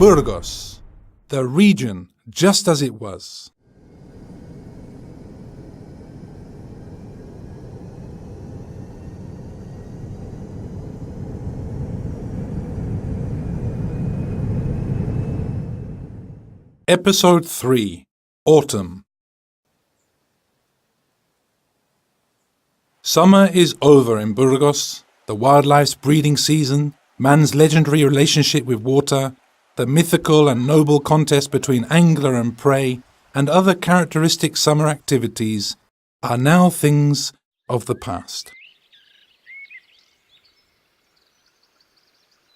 Burgos, the region just as it was. Episode 3: Autumn. Summer is over in Burgos, the wildlife's breeding season, man's legendary relationship with water, the mythical and noble contest between angler and prey, and other characteristic summer activities are now things of the past.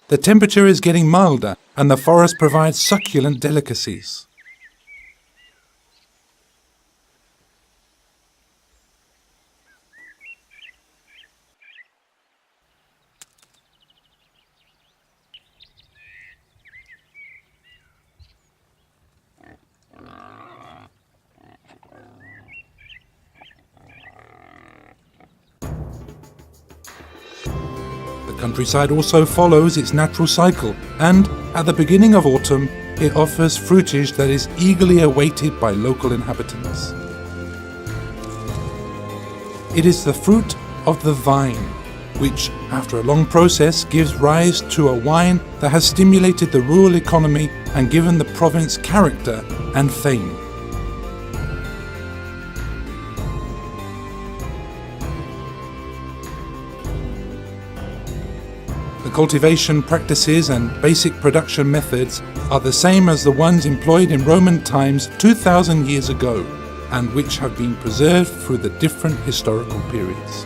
The temperature is getting milder, and the forest provides succulent delicacies. The countryside also follows its natural cycle, and at the beginning of autumn, it offers fruitage that is eagerly awaited by local inhabitants. It is the fruit of the vine, which, after a long process, gives rise to a wine that has stimulated the rural economy and given the province character and fame. The cultivation practices and basic production methods are the same as the ones employed in Roman times 2,000 years ago, and which have been preserved through the different historical periods.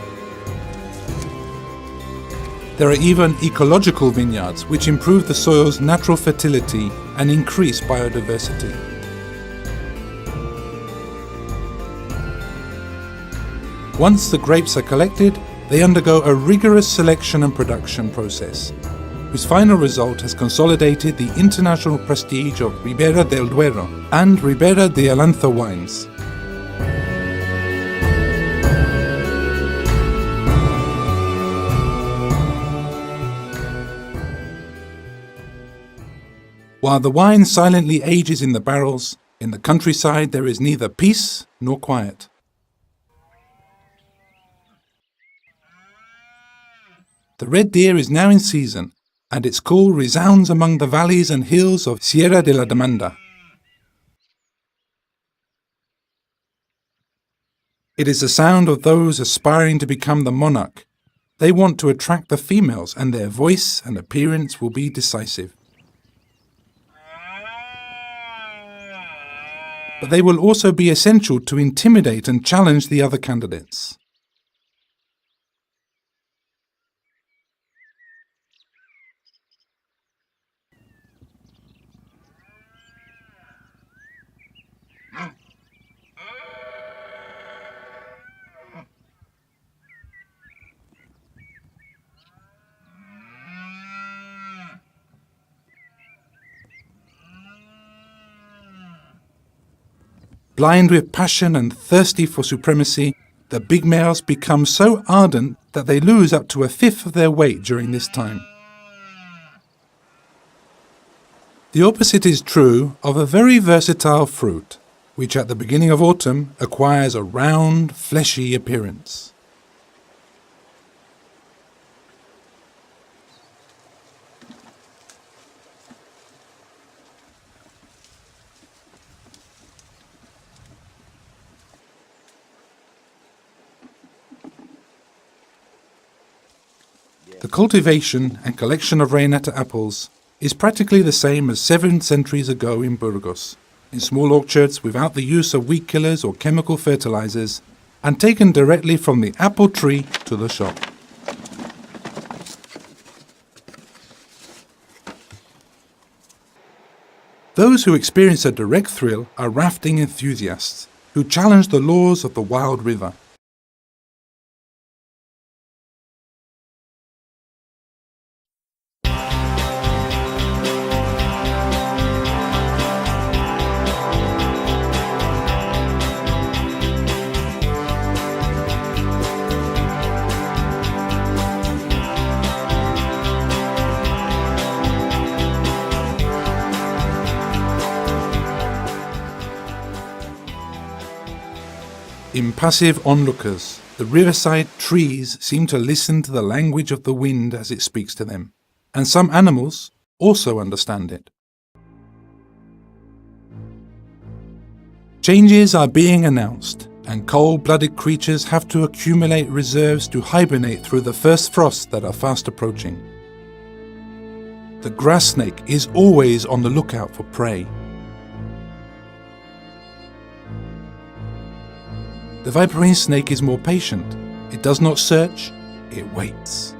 There are even ecological vineyards which improve the soil's natural fertility and increase biodiversity. Once the grapes are collected, they undergo a rigorous selection and production process, whose final result has consolidated the international prestige of Ribera del Duero and Ribera de Alanza wines. While the wine silently ages in the barrels, in the countryside there is neither peace nor quiet. The red deer is now in season, and its call resounds among the valleys and hills of Sierra de la Demanda. It is the sound of those aspiring to become the monarch. They want to attract the females, and their voice and appearance will be decisive. But they will also be essential to intimidate and challenge the other candidates. Blind with passion and thirsty for supremacy, the big males become so ardent that they lose up to a fifth of their weight during this time. The opposite is true of a very versatile fruit, which at the beginning of autumn acquires a round, fleshy appearance. The cultivation and collection of Reineta apples is practically the same as 7 centuries ago in Burgos, in small orchards without the use of weed killers or chemical fertilizers, and taken directly from the apple tree to the shop. Those who experience a direct thrill are rafting enthusiasts who challenge the laws of the wild river. Impassive onlookers, the riverside trees seem to listen to the language of the wind as it speaks to them, and some animals also understand it. Changes are being announced, and cold-blooded creatures have to accumulate reserves to hibernate through the first frosts that are fast approaching. The grass snake is always on the lookout for prey. The viperine snake is more patient. It does not search, it waits.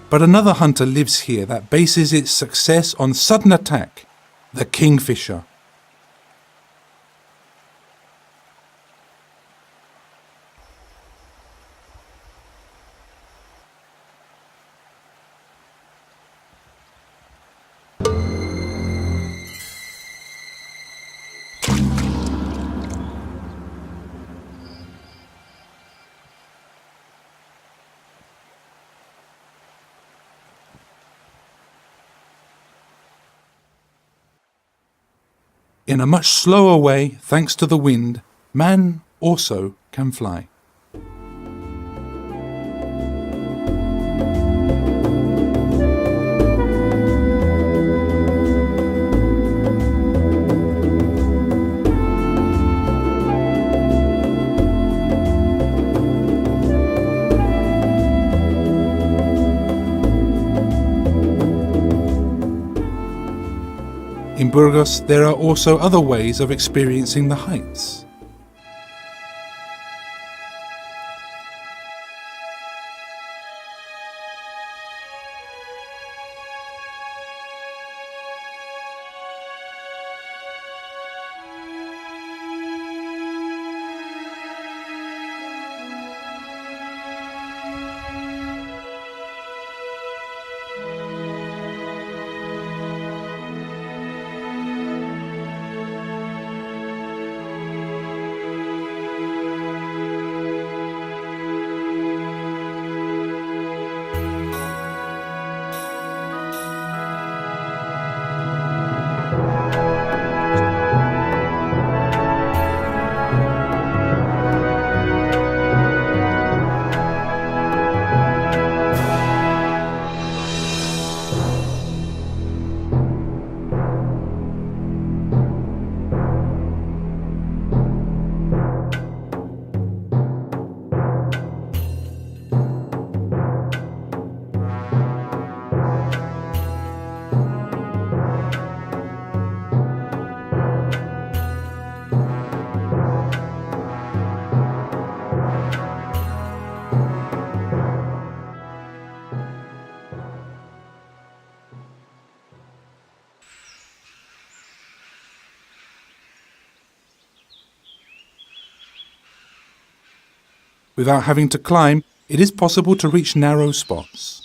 But another hunter lives here that bases its success on sudden attack, the kingfisher. In a much slower way, thanks to the wind, man also can fly. In Burgos, there are also other ways of experiencing the heights. Without having to climb, it is possible to reach narrow spots.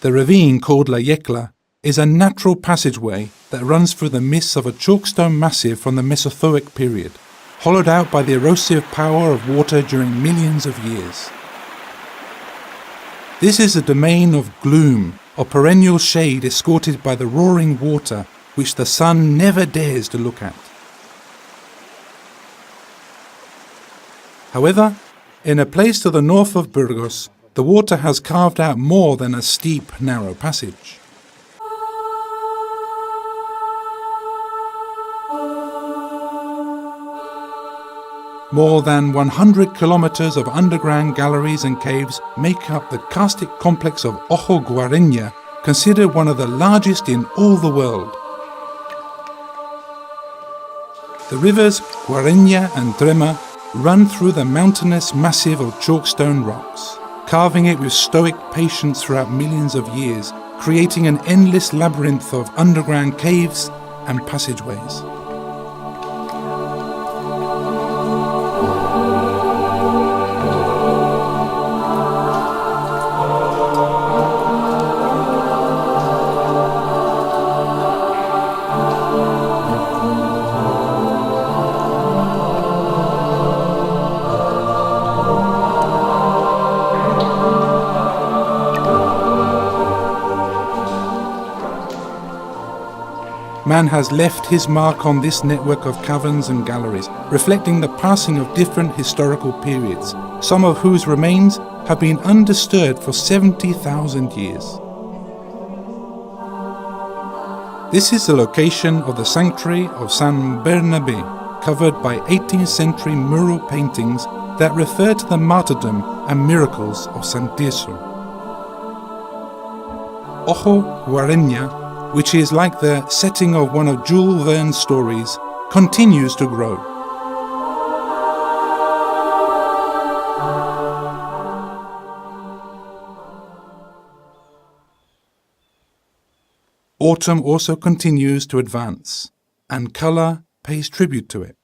The ravine called La Yecla is a natural passageway that runs through the midst of a chalkstone massif from the Mesozoic period, hollowed out by the erosive power of water during millions of years. This is a domain of gloom, or perennial shade escorted by the roaring water which the sun never dares to look at. However, in a place to the north of Burgos, the water has carved out more than a steep, narrow passage. More than 100 kilometers of underground galleries and caves make up the karstic complex of Ojo Guareña, considered one of the largest in all the world. The rivers Guareña and Trema run through the mountainous massif of chalkstone rocks, carving it with stoic patience throughout millions of years, creating an endless labyrinth of underground caves and passageways. Man has left his mark on this network of caverns and galleries, reflecting the passing of different historical periods, some of whose remains have been undisturbed for 70,000 years. This is the location of the sanctuary of San Bernabé, covered by 18th century mural paintings that refer to the martyrdom and miracles of San Tirso. Ojo Guareña, which is like the setting of one of Jules Verne's stories, continues to grow. Autumn also continues to advance, and colour pays tribute to it.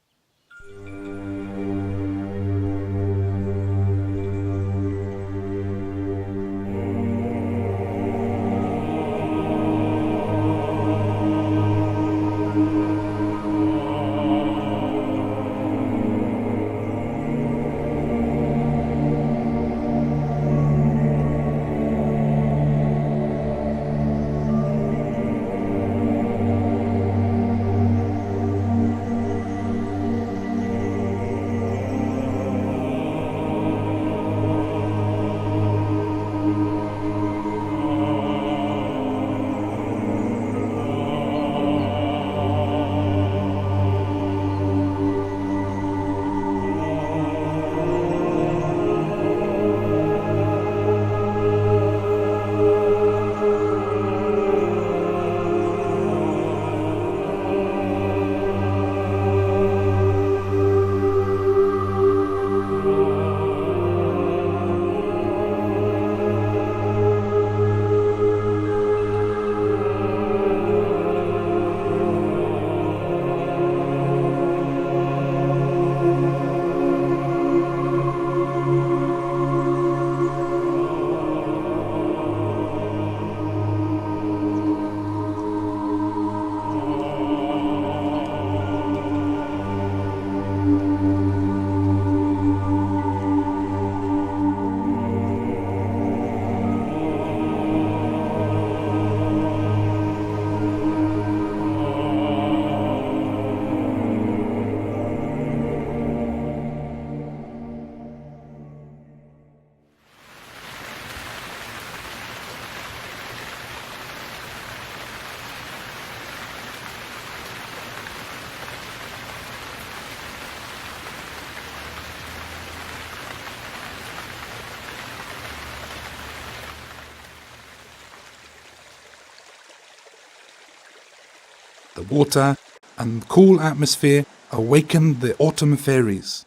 The water and cool atmosphere awakened the autumn fairies.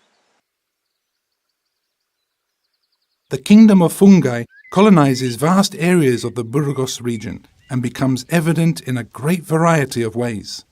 The kingdom of fungi colonizes vast areas of the Burgos region and becomes evident in a great variety of ways.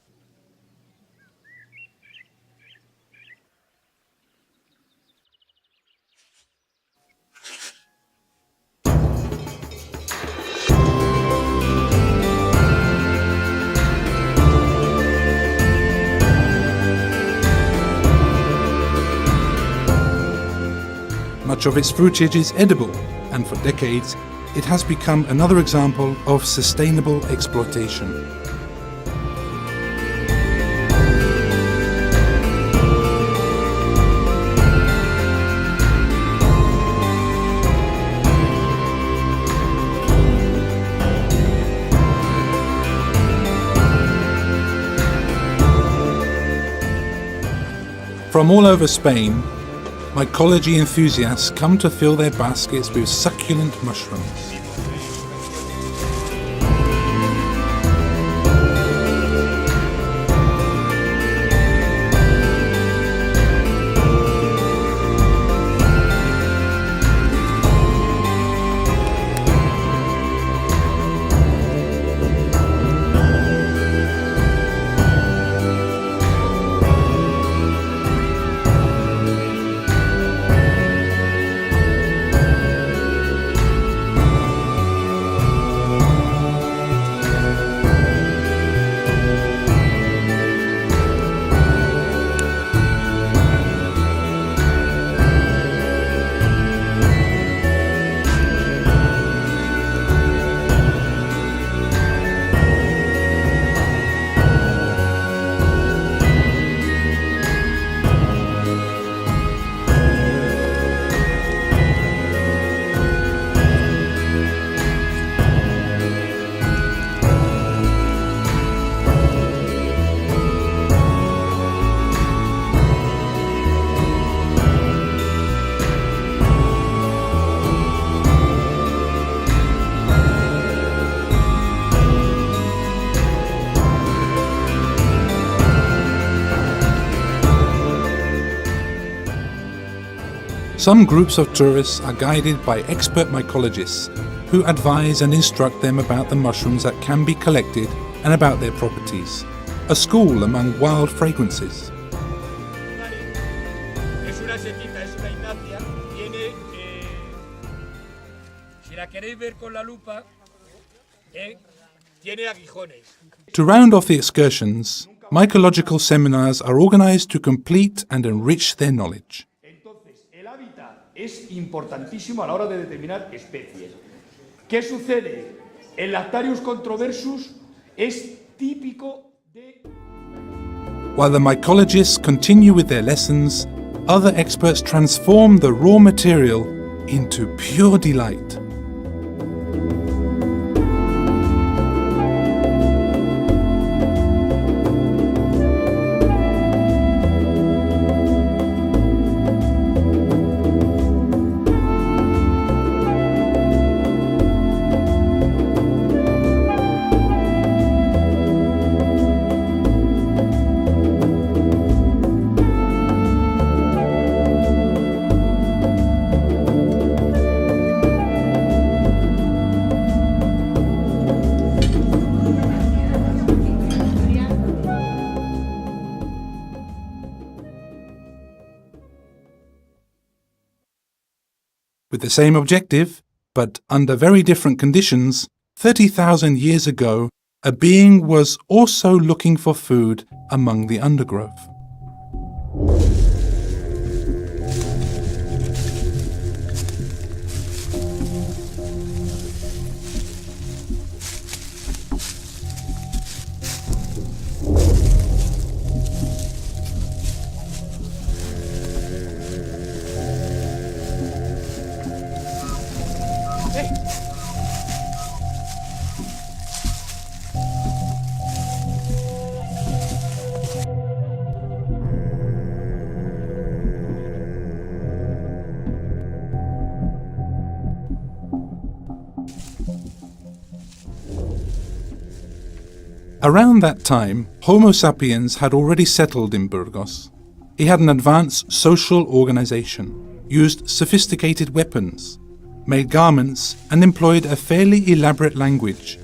Much of its fruitage is edible, and for decades it has become another example of sustainable exploitation. From all over Spain, mycology enthusiasts come to fill their baskets with succulent mushrooms. Some groups of tourists are guided by expert mycologists who advise and instruct them about the mushrooms that can be collected and about their properties. A school among wild fragrances. Es una setita, es una ignacia, tiene, si la queréis ver con la lupa, tiene aguijones. To round off the excursions, mycological seminars are organized to complete and enrich their knowledge. Entonces, el hábitat es importantísimo a la hora de determinar especies. ¿Qué sucede? El Lactarius controversus es típico de... While the mycologists continue with their lessons, other experts transform the raw material into pure delight. With the same objective, but under very different conditions, 30,000 years ago, a being was also looking for food among the undergrowth. Around that time, Homo sapiens had already settled in Burgos. He had an advanced social organization, used sophisticated weapons, made garments, and employed a fairly elaborate language.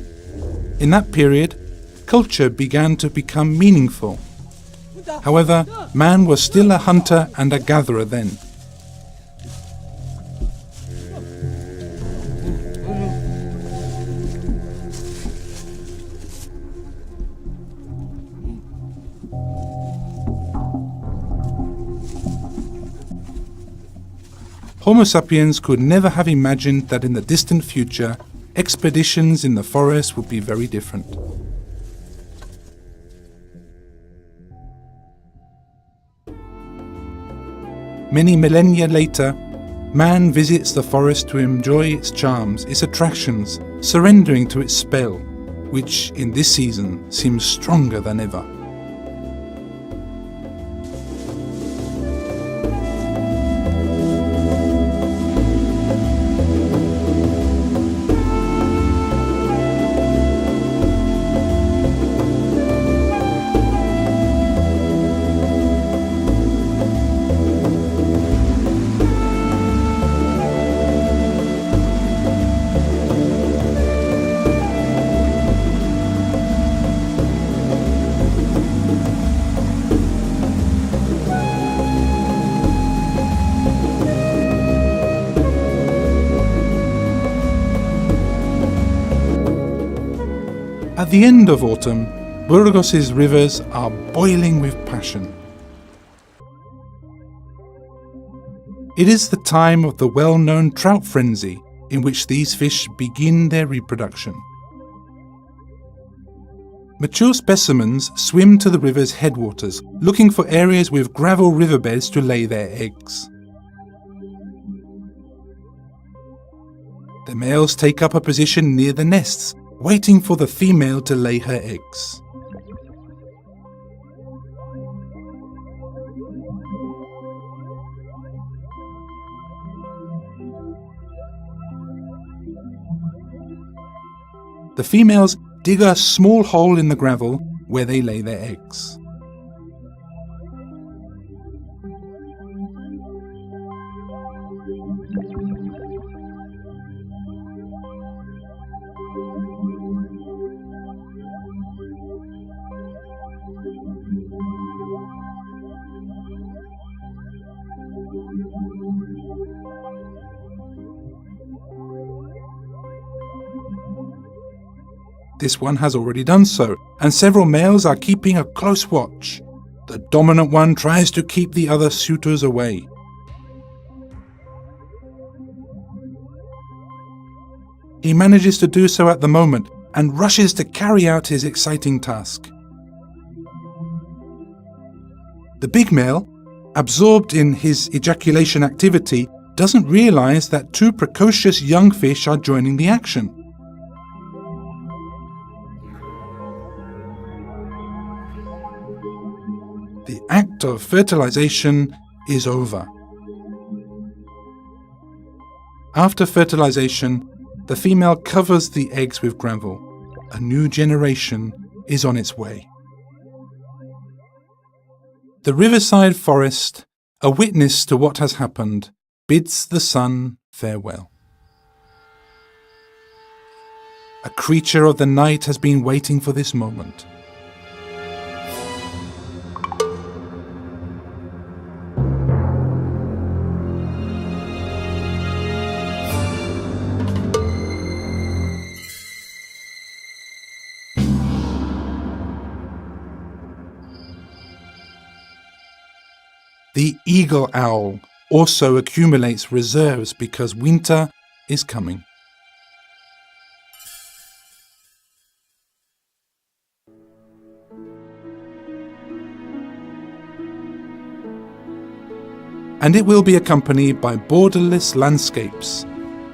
In that period, culture began to become meaningful. However, man was still a hunter and a gatherer then. Homo sapiens could never have imagined that in the distant future, expeditions in the forest would be very different. Many millennia later, man visits the forest to enjoy its charms, its attractions, surrendering to its spell, which in this season seems stronger than ever. At the end of autumn, Burgos's rivers are boiling with passion. It is the time of the well-known trout frenzy in which these fish begin their reproduction. Mature specimens swim to the river's headwaters, looking for areas with gravel riverbeds to lay their eggs. The males take up a position near the nests, waiting for the female to lay her eggs. The females dig a small hole in the gravel where they lay their eggs. this one has already done so, and several males are keeping a close watch. The dominant one tries to keep the other suitors away. He manages to do so at the moment and rushes to carry out his exciting task. The big male, absorbed in his ejaculation activity, doesn't realize that two precocious young fish are joining the action. The act of fertilization is over. After fertilization, the female covers the eggs with gravel. A new generation is on its way. The riverside forest, a witness to what has happened, bids the sun farewell. A creature of the night has been waiting for this moment. The eagle owl also accumulates reserves because winter is coming. And it will be accompanied by borderless landscapes,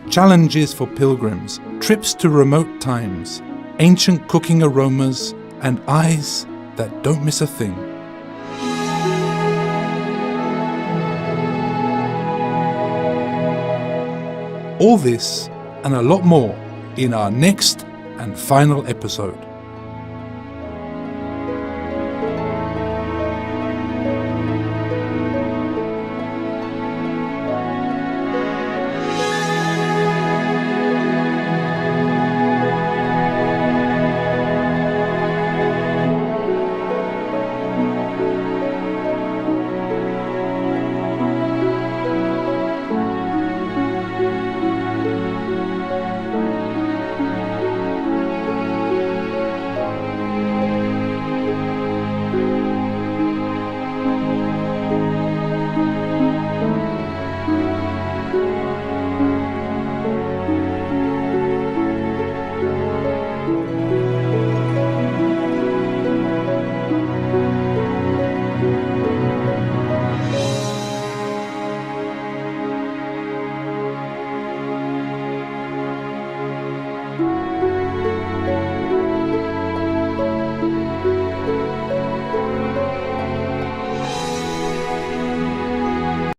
challenges for pilgrims, trips to remote times, ancient cooking aromas, and eyes that don't miss a thing. All this and a lot more in our next and final episode.